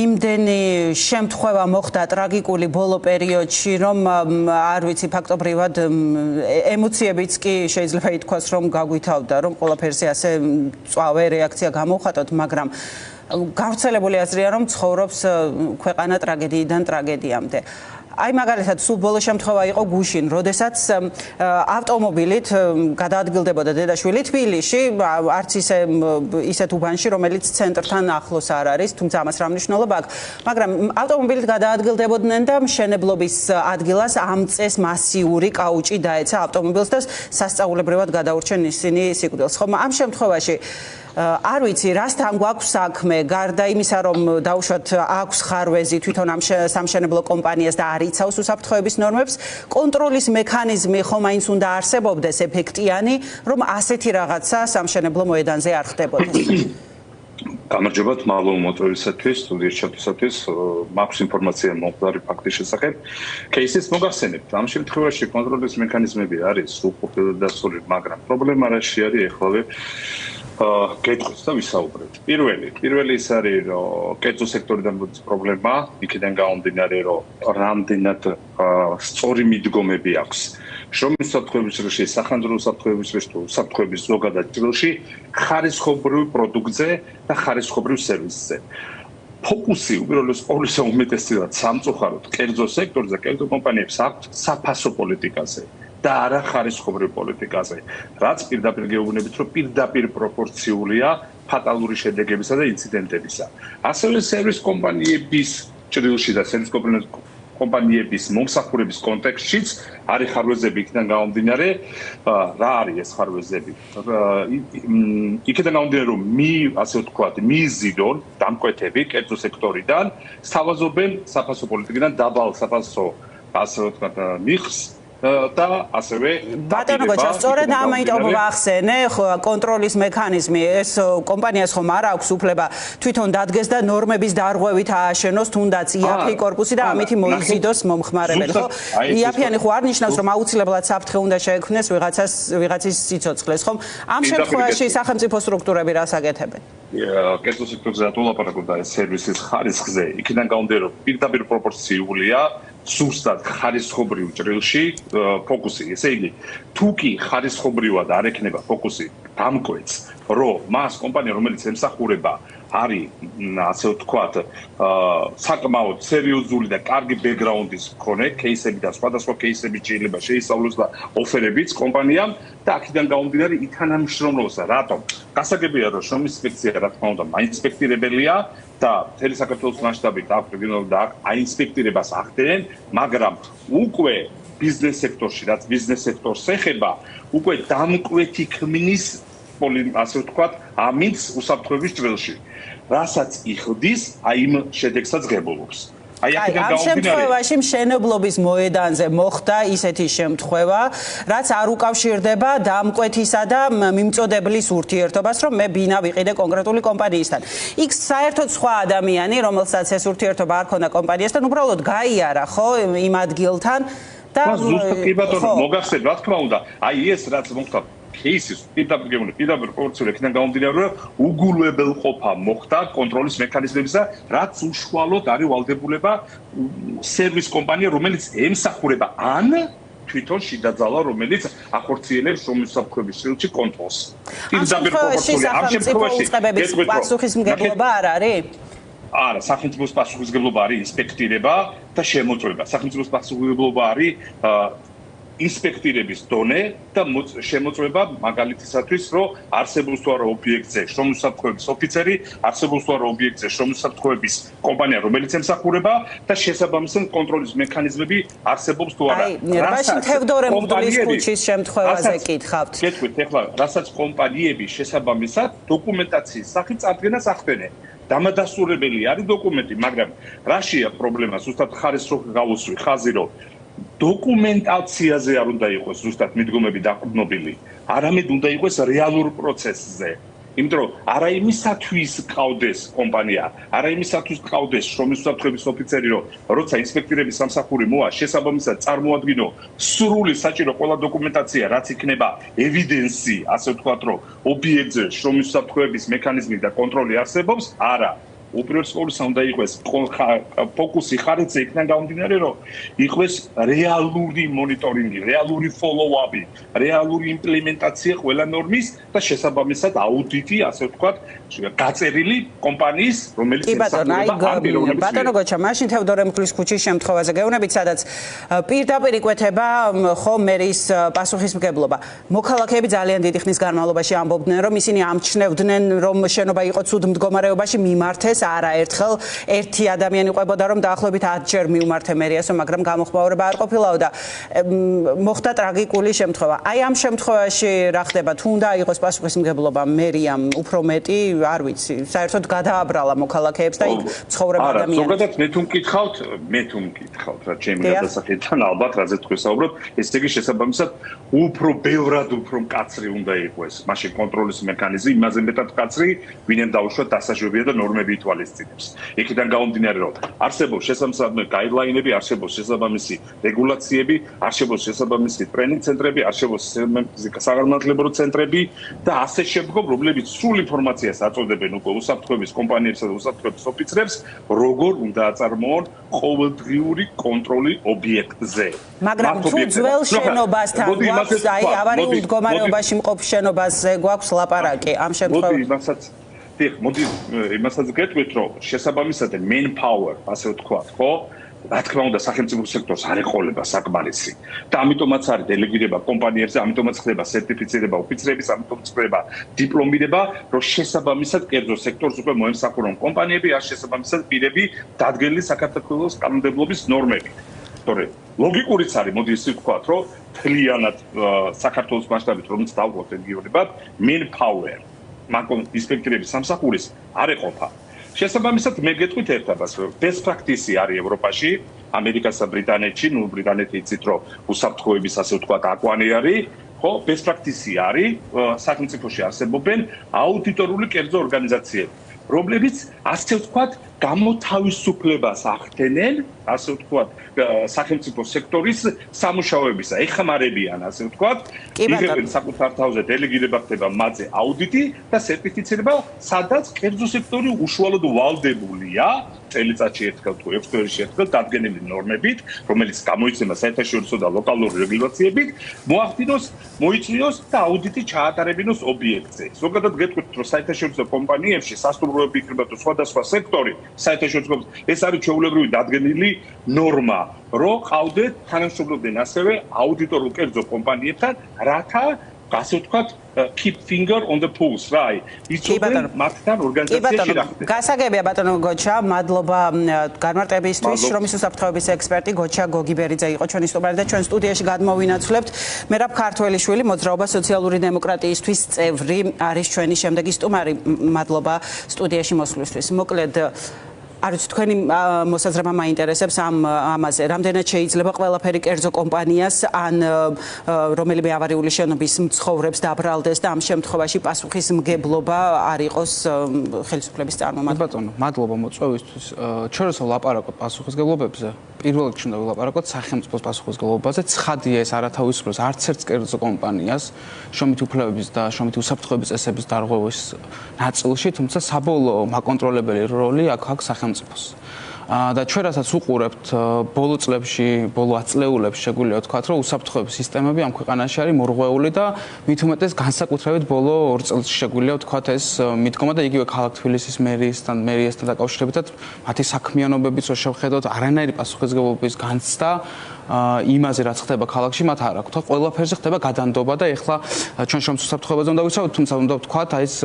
იმდენი შემთხვევა მოხდა ტრაგიკული ბოლო პერიოდში, რომ არ ვიცი ფაქტობრივად ემოციებიც კი შეიძლება ითქვას, რომ გაგვითავდა, რომ ყველაფერზე ასე წვავე რეაქცია გამოვხატოთ, მაგრამ გავრცელებული აზრია, რომ ცხოვრობს ქვეყანა ტრაგედიიდან ტრაგედიამდე. Აი მაგალითად სულ ბოლო შემთხვევა იყო გუშინ, როდესაც ავტომობილით გადაადგილდებოდა დედაშვილი თბილისში, არც ისეთ უბანში, რომელიც ცენტრთან ახლოს არ არის, თუმცა ამას რა მნიშვნელობა აქვს, მაგრამ ავტომობილით გადაადგილდებოდნენ და მშენებლობის ადგილას ამ წეს მასიური კაუჭი დაეცა ავტომობილს და სასწაულებრივად გადაურჩენ ისინი სიკვდილს. ხომ ამ შემთხვევაში არ ვიცი, რასთან გვაქვს საქმე, გარდა იმისა, რომ დაუშვათ აქვს ხარვეზი თვითონ ამ სამშენებლო კომპანიას და არ იცავს უსაფრთხოების ნორმებს, კონტროლის მექანიზმი ხომ აინც უნდა არსებობდეს ეფექტიანი, რომ ასეთი რაღაცა სამშენებლო მოედანზე არ ხდებოდეს. გამარჯობათ მაღლობ მოწვევისათვის, სტუდიის ჩათვლისათვის, მაქვს ინფორმაცია მომხდარი ფაქტის შესახებ. кейსის მოგახსენებთ, ამ შემთხვევაში კონტროლის მექანიზმები არის უყოფილდასული, მაგრამ პრობლემა რაში არის ეხლავე კეთხოს და ვისაუბრეთ. პირველი ის არის, რომ კერძო სექტორიდან მოდის პრობლემა, იქიდან გამომდინარე, რომ რამდენად სწორი მიდგომები აქვს. შრომის უსაფრთხოების დროში, სახანძრო უსაფრთხოების დროში, უსაფრთხოების ზოგადად დროში, ხარისხობრივ პროდუქტზე და ხარისხობრივ სერვისზე. ფოკუსი უპირველეს ყოვლისა უმეტესად სამწუხაროდ კერძო სექტორზე, კერძო კომპანიებს აქვთ საფასო პოლიტიკაზე. და არა ხარისხობრივ პოლიტიკაზე, რაც პირდაპირ გეუბნებით, რომ პირდაპირ პროპორციულია ფატალური შედეგებისა და ინციდენტებისა. ასევე სერვის კომპანიების ჭრილში და სერვის კომპანიების მომსახურების კონტექსტშიც არის ხარვეზები იქიდან გამომდინარე, რა არის ეს ხარვეზები? იქიდან გამომდინარე, რომ ასე ვთქვათ, მიზიდონ დამკვეთები კერძო სექტორიდან სთავაზობენ საფასო პოლიტიკიდან დაბალ საფასო, ასე ვთქვათ, მიხს და ასევე ბატონო გოჩა, სწორედ ამიტომ ვახსენე, კონტროლის მექანიზმი, ეს კომპანიას ხომ არ აქვს უფლება თვითონ დადგეს და ნორმების დარღვევით ააშენოს თუნდაც იაფი კორპუსი და ამით მოიზიდოს მომხმარებელი, ხო? იაფიანი ხო არ ნიშნავს, რომ აუცილებლად საფრთხე უნდა შეექმნეს ვიღაცის სიცოცხლეს, ხომ? ამ შემთხვევაში სახელმწიფო სტრუქტურები რას აკეთებენ? კერძო სექტორზე ატოლაპარაკოთ და სერვისის ხარისხზე, იქიდან გამომდინარე, რომ პირდაპირ პროპორციულია სუსტად ხარისხობრივ ჭრილში ფოკუსი. ესე იგი, თუ კი ხარისხობრივად არ ექნება ფოკუსი დამკვეთს, რომ მას კომპანია, რომელიც ემსახურება, არის, ასე ვთქვათ, საკმაოდ სერიოზული და კარგი ბექგრაუნდის მქონე кейსები და სხვადასხვა кейსები შეიძლება შეისწავლოს და ოფერებიც კომპანიამ და აქედან გამომდინარე ითანამშრომლობს. რატომ? გასაგებია, რომ შრომის ინსპექცია, რა თქმა უნდა, მაინსპექტირებელია და მთელი საქართველოს მასშტაბით აქვს რეგიონალური და აინსპექტირებას ახდენენ, მაგრამ უკვე ბიზნეს სექტორში, რაც ბიზნეს სექტორს ეხება, უკვე დამკვეთი ქმნის ასე ვთქვათ, ამინდს უსაფრთხოების ჭრილში, რასაც იხდის, აი იმ შედეგსაც ღებულობს. ამ შემთხვევაში მშენებლობის მოედანზე მოხდა ისეთი შემთხვევა, რაც არ უკავშირდება დამკვეთისა და მიმწოდებლის ურთიერთობას, რომ მე ბინა ვიყიდე კონკრეტული კომპანიისთან. იქ საერთოდ სხვა ადამიანი, რომელსაც ეს ურთიერთობა არ ქონდა კომპანიასთან, უბრალოდ გაიარა, ხო, იმ ადგილთან და ზუსტად კი ბატონო, მოგახსენეთ, რა თქმა უნდა, აი ეს რაც მოხდა кейსის პირდაპირ პროპორციულად იქიდან გამომდინარე, რომ უგულებელყოფა მოხდა კონტროლის მექანიზმებისა, რაც უშუალოდ არის ვალდებულება სერვის კომპანია, რომელიც ემსახურება ან თვითონ შიდა ძალა, რომელიც ახორციელებს შრომის უსაფრთხოების ჭრილში კონტროლს. პირდაპირ პროპორციულად ამ შემთხვევაში პასუხისმგებლობა არ არის? არა, სახელმწიფოს პასუხისმგებლობა არის ინსპექტირება და შემოწმება. სახელმწიფოს პასუხისმგებლობა არის ინსპექტირების დონე და შემოწმება მაგალითისათვის, რომ არსებობს თუ არა ობიექტზე შრომის უსაფრთხოების ოფიცერი, არსებობს თუ არა ობიექტზე შრომის უსაფრთხოების კომპანია, რომელიც ემსახურება და შესაბამისად კონტროლის მექანიზმები არსებობს თუ არა. რაში თევდორე მღვდლის ქუჩის შემთხვევაზე კითხავთ? გეტყვით, ეხლა რასაც კომპანიები შესაბამისად დოკუმენტაციის სახით წარდგენას ახდენენ. დამადასტურებელი არის დოკუმენტი, მაგრამ რაშია პრობლემა? ზუსტად ხარისხი გავუსვი ხაზი, რომ დოკუმენტაციაზე არ უნდა იყოს ზუსტად მიდგომები დაყრდნობილი, არამედ უნდა იყოს რეალურ პროცესზე. იმიტომ რომ არა იმისათვის ყავდეს კომპანია, არა იმისათვის ყავდეს შრომის უსაფრთხოების ოფიცერი, რომ როცა ინსპექტორების სამსახური მოა, შესაბამისად წარმოადგინო სრული საჭირო ყველა დოკუმენტაცია, რაც იქნება ევიდენსი, ასე ვთქვათ, რომ ობიექტზე შრომის უსაფრთხოების მექანიზმი და კონტროლი არსებობს, არა. უპირველეს ყოვლისა უნდა იყოს ფოკუსი ხარისზე იქიდან გამომდინარე, რომ იყოს რეალური მონიტორინგი, რეალური follow-up-ი, რეალური იმპლემენტაცია ყველა ნორმის და შესაბამისად აუდიტი, ასე ვთქვათ, გაწერილი კომპანიის, რომელიც ბატონო გოჩა, მაშინ თევდორე მკვლრის ქუჩის შემთხვევაზე გეუბნებით, სადაც პირდაპირ იკვეთება ხომ მერის პასუხისმგებლობა. მოქალაქეები ძალიან დიდი ხნის განმავლობაში ამბობდნენ, რომ ისინი ამჩნევდნენ, რომ შენობა იყო ცუდ მდგომარეობაში, მიმართეს არაერთხელ ერთი ადამიანი ყვებოდა, რომ დაახლოებით 10 ჯერ მიუმართე მერიასო, მაგრამ გამოხმაურება არ ყოფილაო და მოხდა ტრაგიკული შემთხვევა. აი ამ შემთხვევაში რა ხდება? თუ უნდა იყოს პასუხისმგებლობა მერიამ უფრო მეტი, არ ვიცი, საერთოდ გადააბრალა მოქალაქეებს და იქ ცხოვრება ადამიანები. ზოგადად მე თუ მკითხავთ, რა ჩემი გადასახადთან ალბათ რაზე თქვენ საუბრობთ, ესე იგი შესაბამისად უფრო ბევრად უფრო მკაცრი უნდა იყოს. მაშინ კონტროლის მექანიზმი იმაზე მეტად მკაცრი, ვინემ დაუშვათ დასაშვებია და ნორმები ითვალისწინებს. იქიდან გამომდინარე, რომ არსებობს შესაბამისი გაიდლაინები, არსებობს შესაბამისი რეგულაციები, არსებობს შესაბამისი ტრენინგ ცენტრები, არსებობს საგანმანათლებლო ცენტრები და ასე შემდგომ, რომლებიც სრულ ინფორმაციას აწოდებენ უკვე უსაფრთხოების კომპანიებსა და უსაფრთხოების ოფიცრებს, როგორ უნდა აწარმოონ ყოველდღიური კონტროლი ობიექტზე. მაგრამ თუ ძველ შენობასთან გვაქვს, აი ავარიულ მდგომარეობაში მყოფ შენობაზე გვაქვს ლაპარაკი ამ შემთხვევაში. მოდი იმასაც გეტყვით, რომ შესაბამისად manpower, ასე ვთქვათ, ხო? რა თქმა უნდა, სახელმწიფო სექტორს არ ეყოლება საკმარისი. და ამიტომაც არის დელეგირება კომპანიებზე, ამიტომაც ხდება სერტიფიცირება ოფიცრების, ამიტომაც ხდება დიპლომირება, რომ შესაბამისად კერძო სექტორს უკვე მოემსახურონ კომპანიები, არ შესაბამისად პირები დადგენილი საქართველოს კანონმდებლობის ნორმებით. თორე ლოგიკურიც არის, მოდი ისე ვთქვათ, რომ თლიანად საქართველოს მასშტაბით რომელიც დავყოთ რეგიონებად, manpower მაგრამ ინსპექტორების სამსახურის არ ეყოფა. შესაბამისად მე გეტყვით ერთადაც, რომ best practice არის ევროპაში, ამერიკასა და ბრიტანეთში, ბრიტანეთი იცით, რომ უსაფრთხოების ასე ვთქვათ აკვანი არის, ხო, best practice არის, სახელმწიფოში არსებობენ აუდიტორული კერძო ორგანიზაციები, რომლებიც ასე ვთქვათ გამოთავისუფლებას ახდენენ, ასე ვთქვათ, სახელმწიფო სექტორის სამუშაოებისა, ეხმარებიან, ასე ვთქვათ, იღებენ საკუთარ თავზე დელეგირება ხდება მათზე აუდიტი და სერტიფიცირება, სადაც კერძო სექტორი უშუალოდ ვალდებულია წელიწადში ერთხელ თუ 6 თვეში ერთხელ დადგენილი ნორმებით, რომელიც გამოიცემა საერთაშორისო და ლოკალური რეგულაციებით, მოახდინოს, მოიწვიოს და აუდიტი ჩაატარებინოს ობიექტზე. ზოგადად გეტყვით, რომ საერთაშორისო კომპანიებში სასტუმროები იქნება თუ სხვადასხვა სექტორი საერთაშორისო ეს არის ჩვეულებრივი დადგენილი ნორმა, რომ ყავდეთ თანამშრომლობდნენ ასევე აუდიტორულ კერძო კომპანიებთან, რათა ასე ვთქვათ, keep finger on the pulse, right? იცოდნენ მათთან ორგანიზაციაში რა ხდება. გასაგებია ბატონო გოჩა, მადლობა განმარტებისთვის. შრომის უსაფრთხოების ექსპერტი გოჩა გოგიბერიძე იყო ჩვენი სტუმარი და ჩვენ სტუდიაში გადმოვინაცვლებთ. მერაბ ქართველიშვილი, მოძრაობა სოციალური დემოკრატიისთვის წევრი არის ჩვენი შემდეგი სტუმარი. მადლობა სტუდიაში მოსვლისთვის. მოკლედ არ ვიცი თქვენი მოსაზრება მაინტერესებს ამაზე. რამდენად შეიძლება ყველაფერი კერძო კომპანიას ან რომელიმე ავარიული შენობის მცხოვრებს დაბრალდეს და ამ შემთხვევაში პასუხისმგებლობა არ იყოს ხელისუფლების წარმომადგენლებს. ბატონო, მადლობა მოწვევისთვის. ჩვენ როცა ვლაპარაკობთ პასუხისმგებლობებზე, პირველ რიგში უნდა ვილაპარაკოთ სახელმწიფოს პასუხისმგებლობაზე. ცხადია ეს არათავისუფლებს არც ერთ კერძო კომპანიას შრომითი უფლებების და შრომითი უსაფრთხოების წესების დარღვევის ნაწილში, თუმცა საბოლოო მაკონტროლებელი როლი აქვს სახელმწიფოს. და ჩვენ რასაც უყურებთ ბოლო წლებში, ბოლო 10 წლეულებში შეგვიძლია ვთქვათ, რომ უსაფრთხოების სისტემები ამ ქვეყანაში არის მორღვეული და მით უმეტეს განსაკუთრებით ბოლო 2 წელს შეგვიძლია ვთქვათ ეს მიდგომა და იგივე ქალაქ თბილისის მერიასთან დაკავშირებითაც მათი საქმიანობებიც რო შევხედოთ, არანაირი პასუხისმგებლობის განცდა იმაზე რაც ხდება ქალაქში მათ არ აქვს. ყველაფერზე ხდება გადანდობა და ეხლა ჩვენ შრომის უსაფრთხოებაზე უნდა ვისაუბროთ, თუმცა უნდა ვთქვათ აი ეს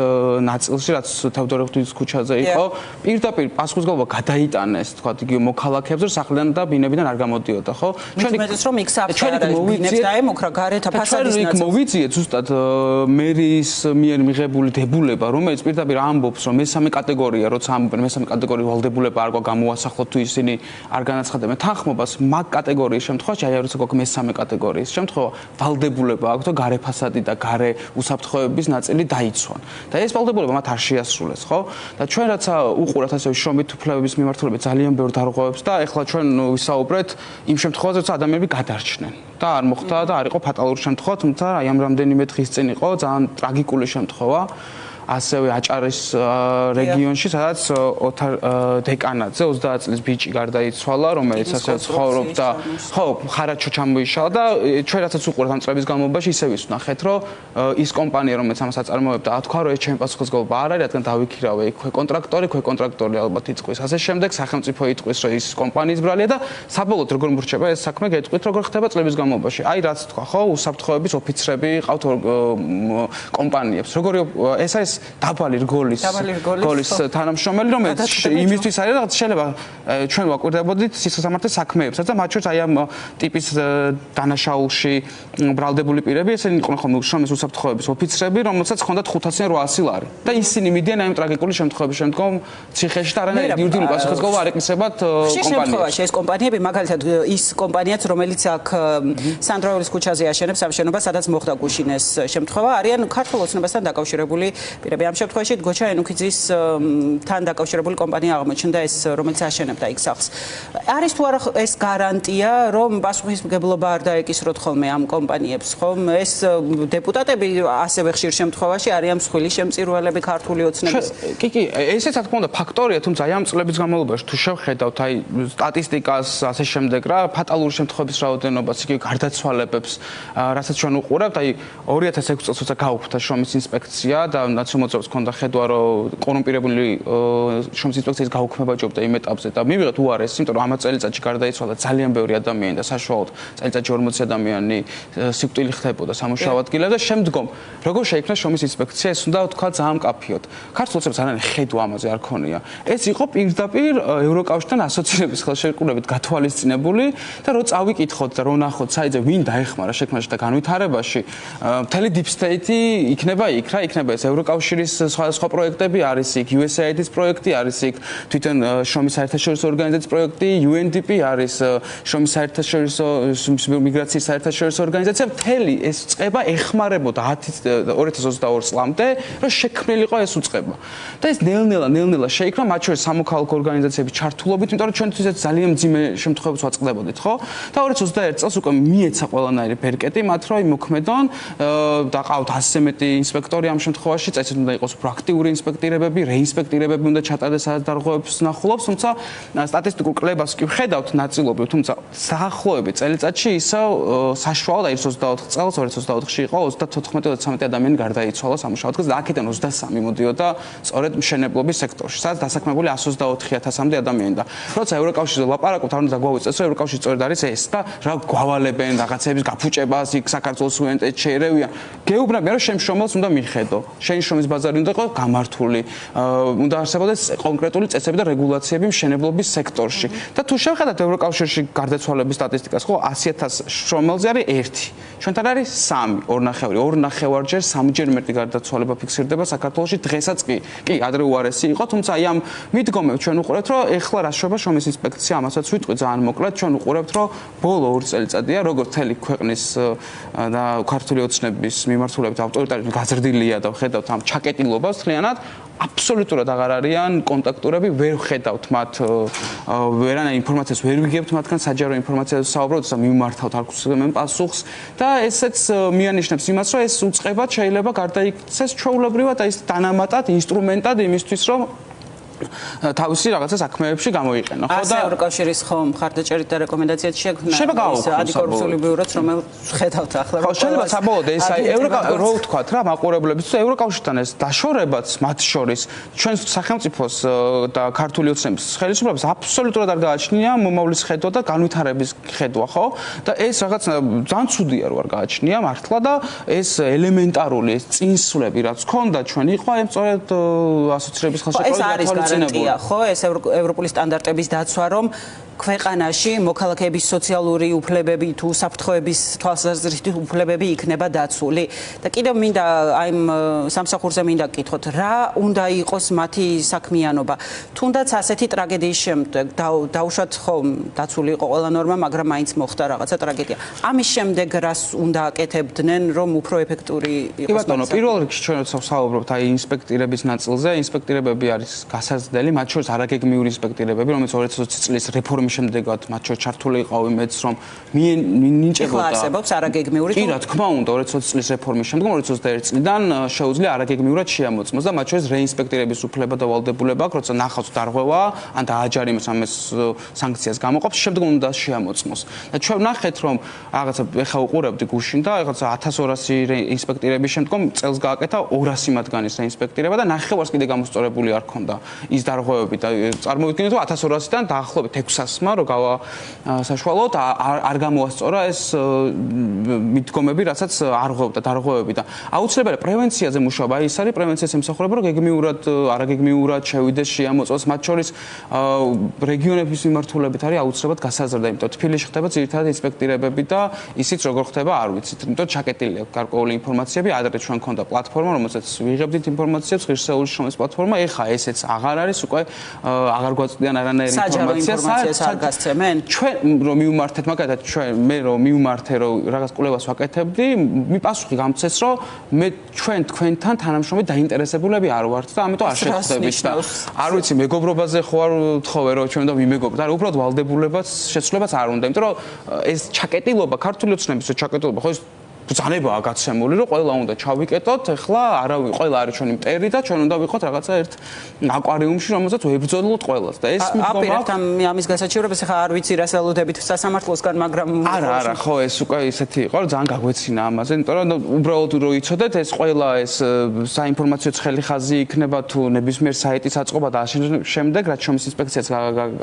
ნაწილში რაც თევდორე ღვთის ქუჩაზე იყო, პირდაპირ პასუხისმგებლობა გადაიტანეს, ვთქვათ, იგივე მოქალაქეებზე, რომ სახლიდან და ბინებიდან არ გამოდიოდა, ხო? ჩვენ მეც რომ იქ საფრთხე არის, ბინებს დაემუქრა გარეთ ფასადის ნაწილი. ჩვენ მოვიძიეთ ზუსტად მერის მიერ მიღებული დებულება, რომელიც პირდაპირ ამბობს, რომ მესამე კატეგორია, როცა ამბობენ მესამე კატეგორიის ვალდებულება არ გაგვამოასახლოთ თუ ისინი არ განაცხადებენ თანხმობას, მაგ კატეგორიის შემთხვევაში აი როცა გვაქვს მესამე კატეგორიის შემთხვევა, ვალდებულება აქვს და გარე ფასადი და გარე უსაფრთხოების ნაწილი დაიცვან. და ეს ვალდებულება მათ არ შეასრულეს, ხო? და ჩვენ რაც უყურებთ ასე შრომით უფლებების მიმართულებით ძალიან ბევრ დარღვევებს და ეხლა ჩვენ ვისაუბრეთ იმ შემთხვევაში, როცა ადამიანები გადარჩნენ და არ მოხდა და არ იყო ფატალური შემთხვევა, თუმცა აი ამ რამდენიმე დღის წინ იყო ძალიან ტრაგიკული შემთხვევა. ასევე აჭარის რეგიონში, სადაც ოთარ დეკანაძე 30 წლის ბიჭი გარდაიცვალა, რომელიც ასე ცხოვრობდა, ხო, ხარაჩო ჩამოიშალა და ჩვენ რასაც უყურებთ ამ წლების განმავლობაში ისე ვისვნახეთ, რომ ის კომპანია, რომელიც ამას აწარმოებდა, თქვა, რომ ეს ჩემი პასუხისმგებლობა არ არის, რადგან დავიქირავე იქ კონტრაქტორი ალბათ იტყვის. ასე შემდეგ სახელმწიფო იტყვის, რომ ის კომპანიის ბრალია და საბოლოოდ როგორ მორჩება ეს საქმე, გეტყვით, როგორ ხდება წლების განმავლობაში. აი რაც თქვა, ხო, უსაფრთხოების ოფიცრები ყავთ კომპანიებს. როგორი ეს არის დაბალი რგოლის თანამშრომელი, რომელიც იმისთვის არის, რაღაც შეიძლება ჩვენ ვაკვირდებოდით სისხლსამართლის საქმეებსაც და მათ შორის აი ამ ტიპის დანაშაულში ბრალდებული პირები, ესენი იყვნენ ხოლმე შრომის უსაფრთხოების ოფიცრები, რომელსაც ჰქონდათ 500-800 ლარი. და ისინი მიდიან აი ამ ტრაგიკული შემთხვევების შემდგომ ციხეში და არანაირი იურიდიული პასუხისმგებლობა არ ეკისრებათ კომპანიებს. ეს კომპანიები, მაგალითად ის კომპანიაც, რომელიც აქ სანდროელის ქუჩაზე აშენებს ამ შენობას, სადაც მოხდა გუშინეს შემთხვევა, არიან ქართულ ოცნებასთან დაკავშირებული პირები. ამ შემთხვევაში გოჩა ენუქიძის თან დაკავშირებული კომპანია აღმოჩნდა ეს, რომელიც აშენებდა იქ სახლს. არის თუ არა ეს გარანტია, რომ პასუხისმგებლობა არ დაეკისროთ ხოლმე ამ კომპანიებს, ხომ? ეს დეპუტატები ასევე ხშირ შემთხვევაში არიან მსხვილი შემწირველები ქართული ოცნების. კი, ესეც რა თქმა უნდა ფაქტორია, თუმცა აი ამ წლების განმავლობაში თუ შევხედავთ აი სტატისტიკას, ასე შემდეგ რა, ფატალური შემთხვევების რაოდენობას, იგივე გარდაცვალებებს, რასაც ჩვენ უყურებთ, აი 2006 წელს როცა გაუქმდა შრომის ინსპექცია და ნაციონალურს ჰქონდა ხედვა, რომ კორუმპირებული შრომის ინსპექციის გაუქმება ჭირდება იმ ეტაპზე და მივიღეთ უარეს, იმიტომ რომ ამ წელიწადში გარდაიცვალა ძალიან ბევრი ადამიანი და საშუალოდ წელიწადში 40 ადამიანი სიკვდილი ხდებოდა სამუშაო ადგილებზე და შემდგომ როგორ შეიქმნა შრომის ინსპექცია, ეს უნდა ვთქვა ძალიან მკაფიოდ. ქართულ ოცნებს არანაირი ხედვა ამაზე არ ქონია. ეს იყო პირდაპირ ევროკავშირთან ასოცირების ხელშეკრულებით გათვალისწინებული და რო წავიკითხოთ და რო ნახოთ საიძე ვინ დაეხმარა შექმნაში და განვითარებაში, მთელი deep state-ი იქნება იქ რა, იქნება ეს ევროკავშირის სხვა პროექტები, არის იქ USAID-ის პროექტი, არის იქ თვითონ შრომის საერთაშორისო ორგანიზაციის პროექტი, UNDP არის შრომის საერთაშორისო მიგრაციის საერთაშორისო ორგანიზაცია, მთელი ეს წყება ეხმარებოდა 2022 წლამდე, რომ შექმნილიყო ეს უწყება. და ეს ნელ-ნელა შეიქმნა, მათ შორის სამოქალაქო ორგანიზაციების ჩართულობით, იმიტომ რომ ჩვენთვის ეს ძალიან მძიმე შემთხვევებს ვაწყდებოდით, ხო? და 2021 წელს უკვე მიეცა ყველანაირი ბერკეტი მათ, რომ იმოქმედონ და ყავთ 100-ზე მეტი ინსპექტორი ამ შემთხვევაში, წესით უნდა იყოს პროაქტიული ინსპექტირებები, რეინსპექტირებები უნდა ჩატარდეს სადაც დარღვევებს ნახულობს, თუმცა სტატისტიკურ კლებას კი ვხედავთ ნაწილობრივ, თუმცა საახლოები წელიწადში ისევ საშუალოდ აი 24 წელს 2024-ში იყო 34-33 ადამიანი გარდაიცვალა სამუშაო ადგილზე და აქედან 23 მოდიოდა სწორედ მშენებლობის სექტორში, სადაც დასაქმებული 124,000-მდე ადამიანი და როცა ევროკავშირზე ლაპარაკობთ, არ უნდა გაგვავიწყდეს, რომ ევროკავშირი სწორედ არის ეს და რა გვავალებენ რაღაცების გაფუჭებას, იქ საქართველოს უენტეჩ შეერევიან. გეუბნებიან, რომ შემშრომელს უნდა მიხედო. შენი შრომის ბაზარი უნდა იყოს გამართული, უნდა არსებობდეს კონკრეტული წესები და რეგულაციები მშენებლობის სექტორში. და თუ შევხედათ ევროკავშირში გარდაცვალების სტატისტიკას, ხო 100,000 შრომელზე არის 1. ჩვენთან არის 3, 2.5-ჯერ 3-ჯერ მეტი გარდაცვალება ფიქსირდება საქართველოში დღესაც კი, ადრე უარესი იყო, თუმცა აი ამ მიდგომებს ჩვენ უყურებთ, რომ ეხლა რა შეება შრომის ინსპექცია, ამასაც ვიტყვი ძალიან მოკლედ, ჩვენ უყურებთ, რომ ბოლო 2 წელიწადია, როგორც მთელი ქვეყნის და ქართული ოცნების მიმართულებით ავტორიტარიზმი გაზრდილია და ვხედავთ ამ ჩაკეტილობას მთლიანად, აბსოლუტურად აღარ არიან კონტაქტურები, ვერ ვხედავთ მათ, ვერანაირ ინფორმაციას ვერ ვიგებთ მათგან, საჯარო ინფორმაციას ვსაუბრობთ და მიმართავთ არ გვსმენ პასუხს და ესეც მიანიშნებს იმას, რომ ეს უწყება შეიძლება გარდაიქცეს ჩვეულებრივად აი ეს დანამატად ინსტრუმენტად იმისთვის, რომ თავისი რაღაცა საქმეებში გამოიყენო. ხო და ევროკავშირის ხომ მხარდაჭერით და რეკომენდაციად შექმნა ის ანტიკორუფციული ბიუროც, რომელიც ხედავთ ახლა. ხო, შეიძლება საბოლოოდ ეს აი რო ვთქვათ რა, მაყურებლებს თუ ევროკავშირთან ეს დაშორებაც მათ შორის ჩვენს სახელმწიფოს და ქართული ოცნების ხელისუფლებას აბსოლუტურად არ გააჩნია მომავლის ხედვა და განვითარების ხედვა, ხო? და ეს რაღაც ძალიან ცუდია რო არ გააჩნია მართლა და ეს ელემენტარული ეს წინსვლები რაც ქონდა ჩვენ იყო აი სწორედ ასოცირების ხელშეკრულებით გარანტია, ხო, ეს ევროპული სტანდარტების დაცვა, რომ ქვეყანაში მოქალაქეების სოციალური უფლებები თუ საფრთხეების თვალსაზრისით უფლებები იქნება დაცული. და კიდევ მინდა აი სამსახურზე მინდა გკითხოთ, რა უნდა იყოს მათი საქმიანობა. თუნდაც ასეთი ტრაგედიის შემდეგ დაუშვათ ხო დაცული იყო ყველა ნორმა, მაგრამ მაინც მოხდა რაღაცა ტრაგედია. ამის შემდეგ რას უნდა აკეთებდნენ, რომ უფრო ეფექტური იყოს? კი ბატონო, პირველ რიგში ჩვენ ვსაუბრობთ აი ინსპექტირების ნაწილზე. ინსპექტირებები არის გასაზრდელი, მათ შორის არაგეგმიური ინსპექტირებები, რომელიც 2020 წლის რეფორმის შემდეგაც მათ შორის ჩართული იყავი მეც რომ მინიჭებოდა. არსებობს არაგეგმიური? კი, რა თქმა უნდა, 2020 წლის რეფორმის შემდეგ 2021 წლიდან შეუძლია არაგეგმიურად შეამოწმოს და მათ შორის რეინსპექტირების უფლება და ვალდებულება აქვს, როცა ნახავს დარღვევა ან დააჯარიმოს ამას სანქციას გამოყოფს, შემდეგ უნდა შეამოწმოს. და ჩვენ ვნახეთ რომ რაღაცა ეხა უყურებდი გუშინ და რაღაცა 1200 რეინსპექტირების შემდგომ წელს გააკეთა 200 მათგანის რეინსპექტირება და ნახევარს კიდე გამოსწორებული არ ქონდა ის დარღვევები და წარმოვიდგინეთ რომ 1200-დან დაახლოებით 600-მა რო გავა საშუალოდ არ გამოასწორა ეს მიდგომები, რასაც არ ღვევდა დარღვევები და აუცილებელი პრევენციაზე მუშაობა, აი ეს არის პრევენციას ემსახურება, რომ გეგმიურად, არაგეგმიურად შევიდეს შეამოწმოს, მათ შორის რეგიონების მიმართულებით არის აუცილებლად გასაზრდა, იმიტომ რომ თბილისში ხდება ძირითადად ინსპექტირებები და ისიც როგორ ხდება არ ვიცით, იმიტომ რომ ჩაკეტილი აქვს გარკვეული ინფორმაციები, ადრე ჩვენ ქონდა პლატფორმა, რომელსაც ვიღებდით ინფორმაციებს, ღირსეული შრომის პლატფორმა, ეხა ესეც აღარ არის, უკვე აღარ გვაწვდიან არანაირი ინფორმაციას არ გასცემენ? ჩვენ რომ მივმართეთ, მაგალითად მე რომ მივმართე რომ რაღაც კვლევას ვაკეთებდი, მიპასუხი გამწეს რომ მე თქვენთან თანამშრომლები დაინტერესებულები არ ვართ და ამიტომ არ შეგხვდებით და არ ვიცი მეგობრობაზე ხო არ ვთხოვე რომ ჩვენ და ვიმეგობროთ, არა უბრალოდ ვალდებულებას შეცვლებას არ უნდა, იმიტომ რომ ეს ჩაკეტილობა ქართული ოცნების ჩაკეტილობა ხო ეს ბრძანებაა გაცემული, რომ ყველა უნდა ჩავიკეტოთ, ეხლა არავინ ყველა არის ჩვენი მტერი და ჩვენ უნდა ვიყოთ რაღაცა ერთ აკვარიუმში, რომელსაც ვებრძოლოთ ყველას და ეს მიდგომა ამის გასაჩივრებას ეხლა არ ვიცი რას ელოდებით სასამართლოსგან, მაგრამ არა, ხო ეს უკვე ისეთი იყო, რომ ძალიან გაგვეცინა ამაზე, იმიტომ რომ უბრალოდ რო იცოდეთ, ეს ყველა ეს საინფორმაციო ცხელი ხაზი იქნება თუ ნებისმიერ საიტის აწყობა და შემდეგ, რაც შრომის ინსპექციაც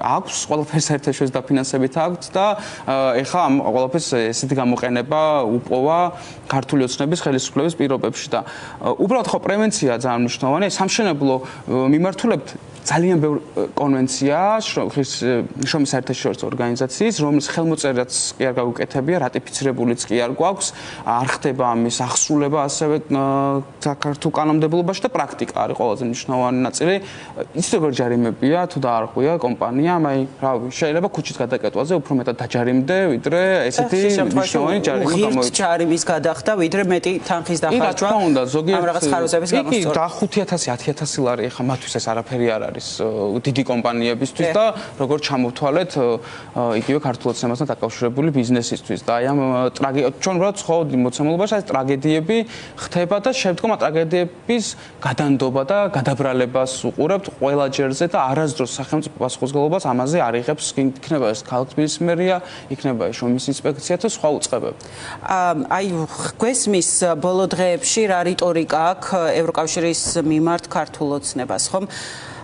აქვს, ყველაფერს საერთაშორისო დაფინანსებით აქვს და ეხლა ამ ყველაფერს ესეთი გამოყენება უპოვა ქართული ოცნების ხელისუფლების პირობებში და უბრალოდ ხო პრევენცია ძალიან მნიშვნელოვანია. სამშენებლო მიმართულებით ძალიან ბევრი კონვენცია შრომის საერთაშორისო ორგანიზაციის, რომლის ხელმოწერაც კი არ გაუკეთებია, რატიფიცირებულიც კი არ გვაქვს, არ ხდება ამის აღსრულება ასევე საქართველოს კანონმდებლობაში და პრაქტიკა არის ყველაზე მნიშვნელოვანი ნაწილი. იცით როგორ ჯარიმებია თუ დაარღვია კომპანიამ, აი რავი, შეიძლება ქუჩის გადაკეტვაზე უფრო მეტად დაჯარიმდე, ვიდრე ესეთი მნიშვნელოვანი ჯარიმა გამოიწვია. ჯარიმის გადახდა, ვიდრე მეტი თანხის დახარჯვა. რა თქმა უნდა, ზოგიერთ რაღაც ხაროსების გამოსწორება. და 5,000, 10,000 ლარი ახლა მათთვის ეს არაფერი არ არის დიდი კომპანიებისთვის და როგორც ჩამოვთვალეთ იგივე ქართულ ოცნებასთან დაკავშირებული ბიზნესისთვის და აი ამ ჩვენ რა ცხოვრობთ მოცემულობაში ეს ტრაგედიები ხდება და შემდგომ ტრაგედიების გადანდობა და გადაბრალებას უყურებთ ყველა ჯერზე და არასდროს სახელმწიფო პასუხისმგებლობას ამაზე არ იღებს, იქნება ეს ქალაქის მერია, იქნება ეს შრომის ინსპექცია და სხვა უწყებები. აი გვესმის ბოლო დღეებში რა რიტორიკა აქვს ევროკავშირის მიმართ ქართულ ოცნებას, ხომ?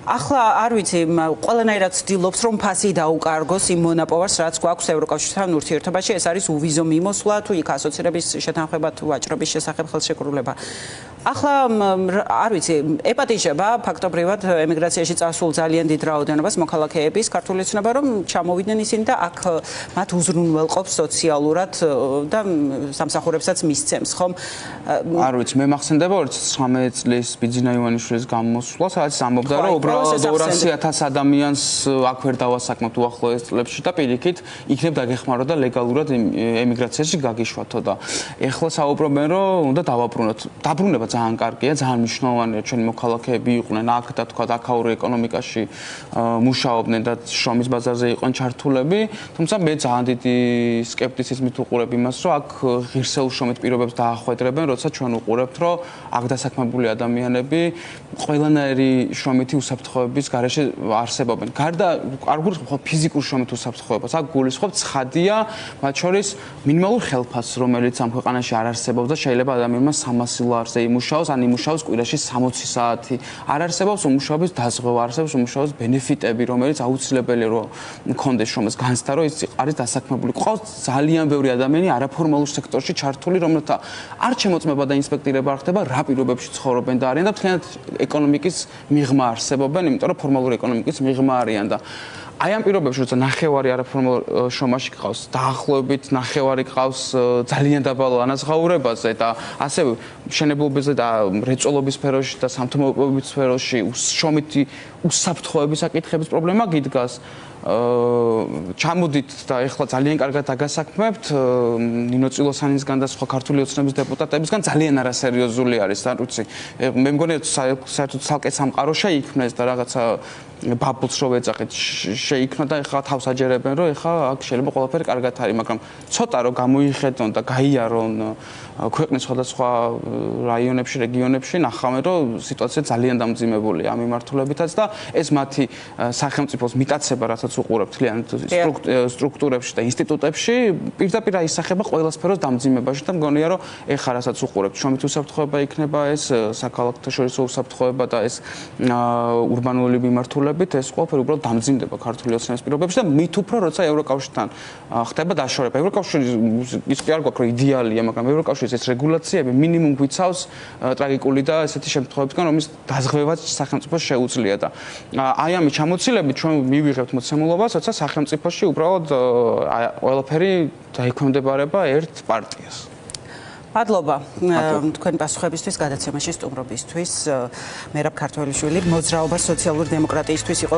ახლა არ ვიცი, ყველანაირად ცდილობს რომ ფასი დაუკარგოს იმ მონაპოვარს, რაც გვაქვს ევროკავშირთან ურთიერთობაში, ეს არის უვიზო მიმოსვლა თუ იქ ასოცირების შეთანხმება თუ ვაჭრობის შესახებ ხელშეკრულება. ახლა არ ვიცი, ეპატიჟება ფაქტობრივად ემიგრაციაში წასულ ძალიან დიდ რაოდენობას მოქალაქეების ქართული ოცნება რომ ჩამოვიდნენ ისინი და აქ მათ უზრუნველყოფს სოციალურად და სამსახურებსაც მისცემს, ხომ? არ ვიცი, მე მახსენდება 2019 წლის ბიძინა ივანიშვილის გამოსვლა, სადაც ამბობდა რომ უბრალოდ 200,000 ადამიანს აქ ვერ დავასაქმოთ უახლოეს წლებში და პირიქით იქნებ დაგეხმარო და ლეგალურად ემიგრაციაში გაგიშვათო და ეხლა საუბრობენ რომ უნდა დავაბრუნოთ. დაბრუნება ძალიან კარგია, ძალიან მნიშვნელოვანია ჩვენი მოქალაქეები იყვნენ აქ და თქვა აქაური ეკონომიკაში მუშაობდნენ და შრომის ბაზარზე იყვნენ ჩართულები, თუმცა მე ძალიან დიდი სკეპტიციზმით უყურებ იმას, რომ აქ ღირსეულ შრომით პირობებს დაახვედრებენ, როცა ჩვენ უყურებთ, რომ აქ დასაქმებული ადამიანები ყველანაირი შრომითი უსაფრთხოების გარეშე არსებობენ. გარდა არ გულისხმობ ფიზიკურ შრომით უსაფრთხოებას, აქ გულისხმობ ცხადია, მათ შორის მინიმალურ ხელფასს, რომელიც ამ ქვეყანაში არ არსებობს და შეიძლება ადამიანმა 300 ლარზე იმუშაოს იმუშაოს, ან იმუშაოს კვირაში 60 საათი. არ არსებობს უმუშაობის დაზღვევა, არსებობს უმუშაობის ბენეფიტები, რომელიც აუცილებელია რომ მქონდეს შრომის განცდა, რომ ის არის დასაქმებული. ყავს ძალიან ბევრი ადამიანი არაფორმალურ სექტორში ჩართული, რომელთა არ შემოწმება და ინსპექტირება არ ხდება, რა პირობებში ცხოვრობენ და არიან და მთლიანად ეკონომიკის მიღმა არსებობენ, იმიტომ რომ ფორმალური ეკონომიკის მიღმა არიან და აი ამ პირობებში როცა ნახევარი არაფორმალურ შრომაში გყავს, დაახლოებით ნახევარი გყავს ძალიან დაბალ ანაზღაურებაზე და ასევე მშენებლობაზე და მრეწველობის სფეროში და სამთო-მოპოვების სფეროში შრომითი უსაფრთხოების საკითხების პრობლემა გიდგას. ჩამოდით და ეხლა ძალიან კარგად დაგასაქმებთ ნინო წილოსანისგან და სხვა ქართული ოცნების დეპუტატებისგან ძალიან არასერიოზული არის და უცი მე მგონია საერთოდ ცალკე სამყარო შეიქმნეს და რაღაცა ბაბულს რო ეძახით შეიქმნა და ეხლა თავს აჯერებენ რომ ეხლა აქ შეიძლება ყველაფერი კარგად არის მაგრამ ცოტა რომ გამოიხედონ და გაიარონ ქვეყნის სხვადასხვა რაიონებში რეგიონებში ნახავენ რომ სიტუაცია ძალიან დამძიმებულია ამ მიმართულებითაც და ეს მათი სახელმწიფოს მიტაცება რასაც უყურებთ თლიანად სტრუქტურებში და ინსტიტუტებში პირდაპირ აისახება ყველა სფეროს დამძიმებაში და მგონია რომ ეხლა რასაც უყურებთ შრომით უსაფრთხოება იქნება ეს საქალაქოთაშორისო უსაფრთხოება და ეს ურბანული მიმართულებით ეს ყველაფერი უბრალოდ დამძიმდება ქართული ოცნების პირობებში და მით უფრო როცა ევროკავშირთან ხდება დაშორება ევროკავშირი ის კი არ გვაქვს რომ იდეალია მაგრამ ევროკავშირის ეს რეგულაციები მინიმუმ გვიცავს ტრაგიკული და ესეთი შემთხვევებისგან რომის დაზღვევაც სახელმწიფოს შეუძლია და აი ამის ჩამოცილებით ჩვენ მივიღებთ მოცემულობას როცა სახელმწიფოში უბრალოდ ყველაფერი დაიქვემდებარება ერთ პარტიას მადლობა თქვენი პასუხებისთვის გადაცემაში სტუმრობისთვის მერაბ ქართველიშვილი მოძრაობა სოციალური დემოკრატიისთვის იყო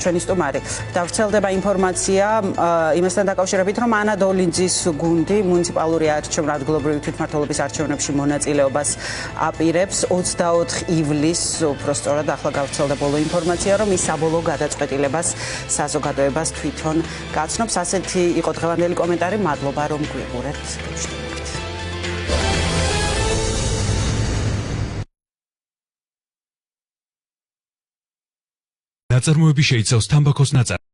ჩვენი სტუმარი დავრცელდება ინფორმაცია იმასთან დაკავშირებით რომ ანა დოლინძის გუნდი მუნიციპალური ადგილობრივი თვითმმართველობის არჩევნებში მონაწილეობას აპირებს 24 ივლისს უпростоრად ახლა გავრცელდა ბოლო ინფორმაცია რომ ის საბოლოო გადაწყვეტილებას საზოგადოებას თვითონ გაცნობს ასეთი იყო დღევანდელი კომენტარი მადლობა რომ გვიყურებთ ნაწარმოები შეიცავს თამბაქოს ნაწარმოებს